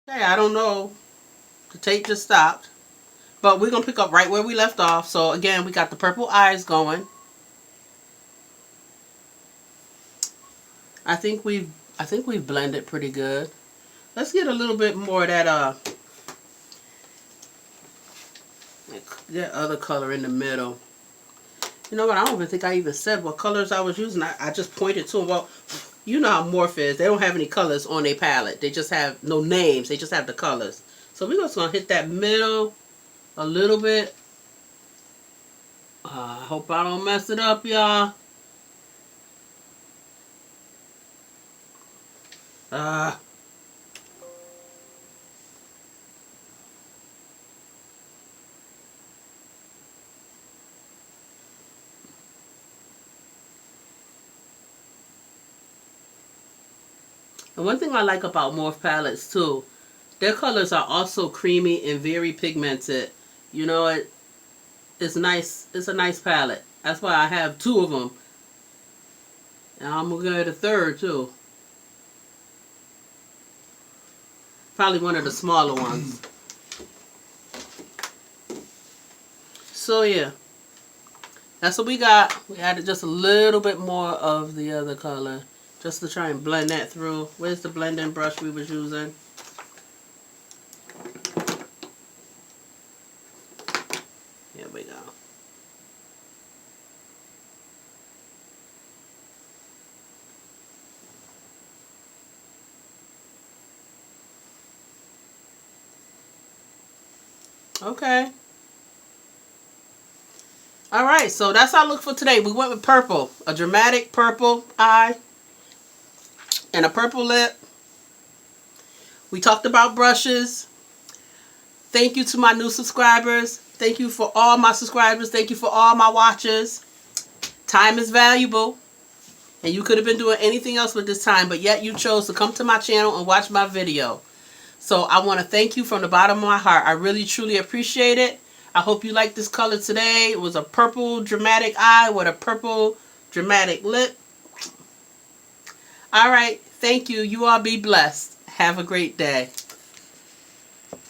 Okay, I don't know. The tape just stopped. But we're going to pick up right where we left off. So again, we got the purple eyes going. I think we've blended pretty good. Let's get a little bit more of that other color in the middle. You know what? I don't even think I even said what colors I was using. I just pointed to them. Well, you know how Morphe is. They don't have any colors on their palette. They just have no names. They just have the colors. So we're just going to hit that middle a little bit. I hope I don't mess it up, y'all. And one thing I like about Morphe palettes too, their colors are also creamy and very pigmented. You know, it's nice. It's a nice palette. That's why I have two of them. And I'm going to get a third too. Probably one of the smaller ones. So yeah. That's what we got. We added just a little bit more of the other color. Just to try and blend that through. Where's the blending brush we was using? Here we go. Okay. Alright, so that's our look for today. We went with purple. A dramatic purple eye. And a purple lip. We talked about brushes. Thank you to my new subscribers. Thank you for all my subscribers. Thank you for all my watchers. Time is valuable. And you could have been doing anything else with this time, but yet you chose to come to my channel and watch my video. So I want to thank you from the bottom of my heart. I really, truly appreciate it. I hope you like this color today. It was a purple dramatic eye with a purple dramatic lip. All right. Thank you. You all be blessed. Have a great day.